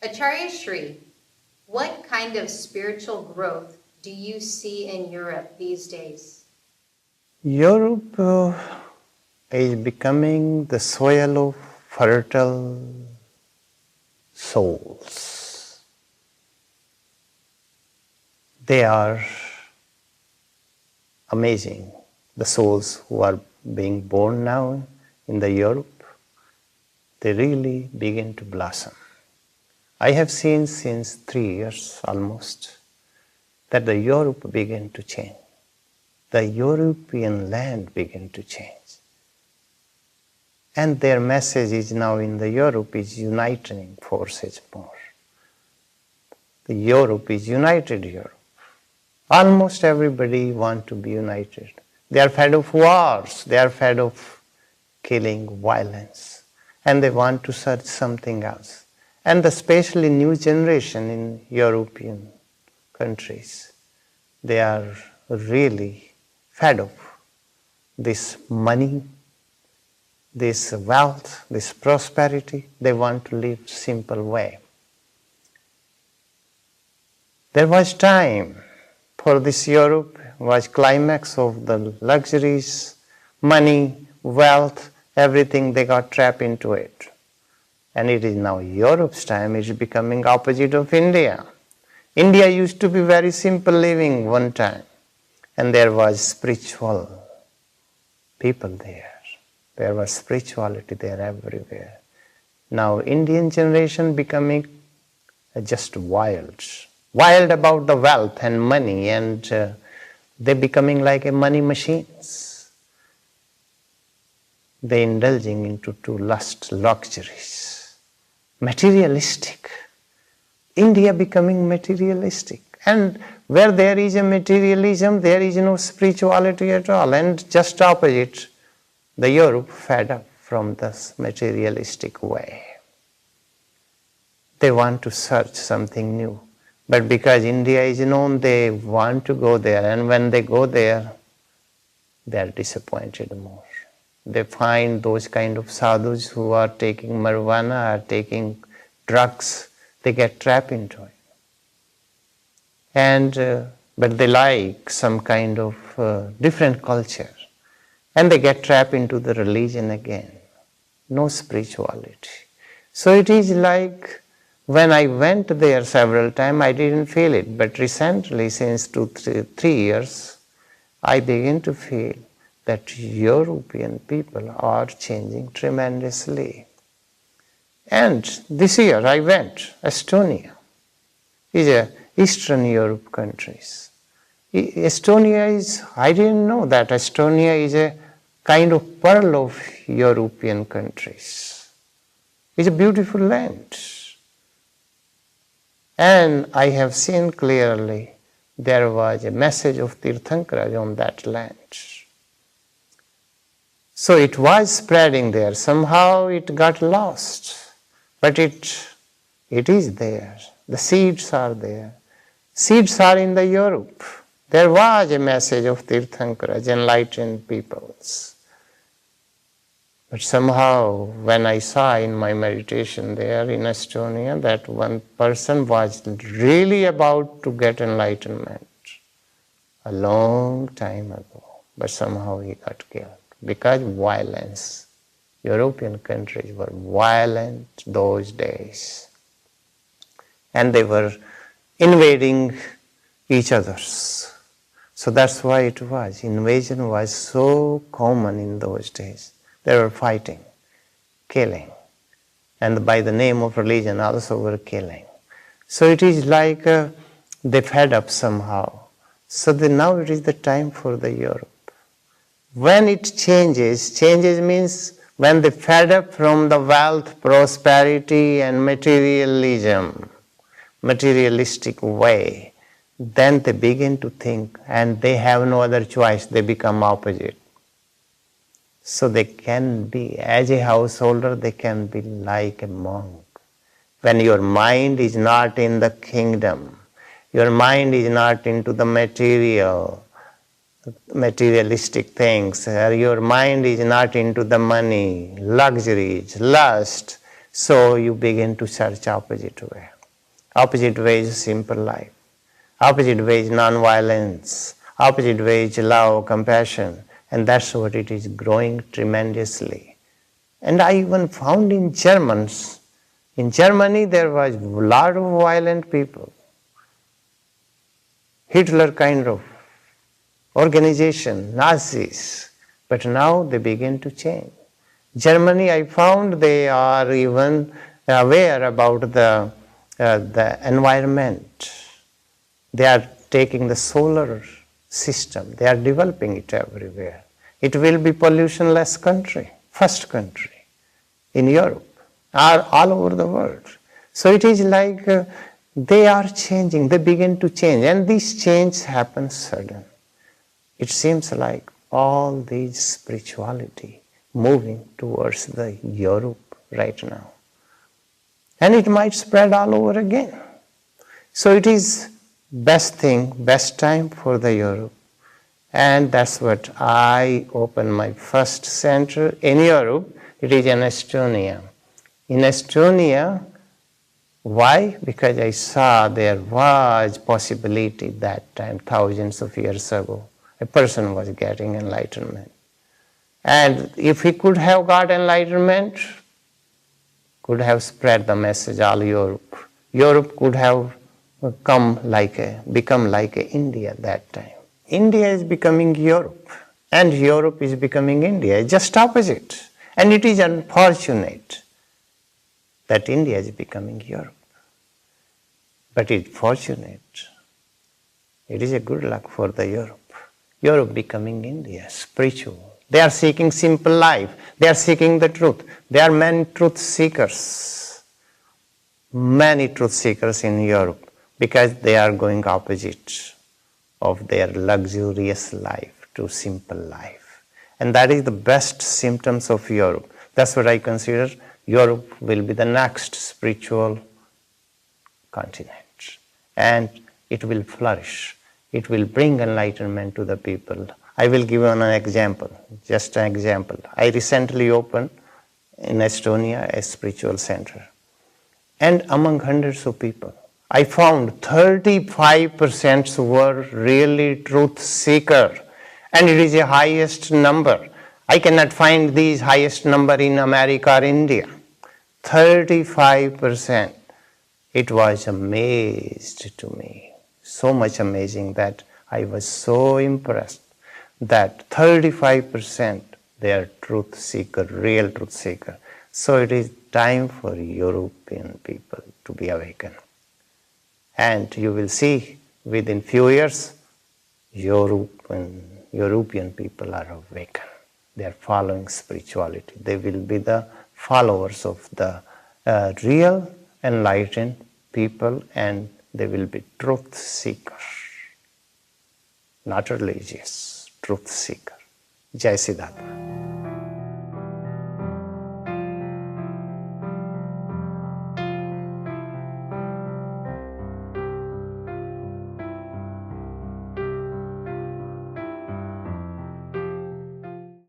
Acharya Shri, what kind of spiritual growth do you see in Europe these days? Europe is becoming the soil of fertile souls. They are amazing, the souls who are being born now in the Europe. They really begin to blossom. I have seen since 3 years almost that the Europe began to change. The European land began to change. And their message is now in the Europe is uniting forces more. The Europe is united Europe. Almost everybody wants to be united. They are fed of wars, they are fed of killing, violence, and they want to search something else. And especially new generation in European countries, they are really fed of this money, this wealth, this prosperity. They want to live simple way. There was time for this Europe, was climax of the luxuries, money, wealth, everything they got trapped into it. And it is now Europe's time, it is becoming opposite of India. India used to be very simple living one time, and there was spiritual people there. There was spirituality there everywhere. Now Indian generation becoming just wild about the wealth and money, and they're becoming like a money machines. They're indulging into too lust, luxuries, materialistic. India becoming materialistic. And where there is a materialism, there is no spirituality at all. And just opposite, the Europe fed up from this materialistic way. They want to search something new. But because India is known, they want to go there. And when they go there, they are disappointed more. They find those kind of sadhus who are taking marijuana, are taking drugs, they get trapped into it. And but they like some kind of different culture. And they get trapped into the religion again. No spirituality. So it is like when I went there several times, I didn't feel it. But recently, since 3 years, I begin to feel that European people are changing tremendously. And this year I went, Estonia is a Eastern Europe countries. Estonia is, I didn't know that Estonia is a kind of pearl of European countries. It's a beautiful land. And I have seen clearly there was a message of Tirthankara on that land. So it was spreading there. Somehow it got lost. But it is there. The seeds are there. Seeds are in the Europe. There was a message of Tirthankara, enlightened peoples. But somehow when I saw in my meditation there in Estonia that one person was really about to get enlightenment a long time ago, but somehow he got killed because violence. European countries were violent those days. And they were invading each other's. So that's why it was. Invasion was so common in those days. They were fighting, killing. And by the name of religion also were killing. So it is like they fed up somehow. So now it is the time for the Europe. When it changes means when they fed up from the wealth, prosperity and materialism, materialistic way, then they begin to think and they have no other choice, they become opposite. So they can be, as a householder, they can be like a monk. When your mind is not in the kingdom, your mind is not into the materialistic things, your mind is not into the money, luxuries, lust, so you begin to search opposite way. Opposite way is simple life. Opposite way is non-violence. Opposite way is love, compassion. And that's what it is growing tremendously. And I even found in Germany there was a lot of violent people. Hitler kind of organization, Nazis. But now they begin to change. Germany, I found they are even aware about the environment. They are taking the solar system. They are developing it everywhere. It will be pollution-less country, first country in Europe, or all over the world. So it is like they are changing, they begin to change, and these changes happen sudden. It seems like all these spirituality moving towards the Europe right now. And it might spread all over again. So it is best thing, best time for the Europe. And that's what I opened my first center in Europe. It is in Estonia. In Estonia, why? Because I saw there was possibility that time, thousands of years ago, a person was getting enlightenment. And if he could have got enlightenment, could have spread the message all Europe. Europe could have become like India that time. India is becoming Europe, and Europe is becoming India, just opposite. And it is unfortunate that India is becoming Europe. But it's fortunate. It is a good luck for the Europe. Europe becoming India, spiritual. They are seeking simple life. They are seeking the truth. There are many truth seekers. Many truth seekers in Europe, because they are going opposite of their luxurious life to simple life. And that is the best symptoms of Europe. That's what I consider Europe will be the next spiritual continent. And it will flourish. It will bring enlightenment to the people. I will give you an example, just an example. I recently opened in Estonia a spiritual center. And among hundreds of people, I found 35% were really truth seeker. And it is the highest number. I cannot find these highest number in America or India. 35%. It was amazed to me. So much amazing that I was so impressed that 35% they are truth seeker, real truth seeker. So it is time for European people to be awakened. And you will see within few years, European people are awakened. They are following spirituality. They will be the followers of the real enlightened people, and they will be truth seekers, not religious, truth seeker. Jai Siddhartha.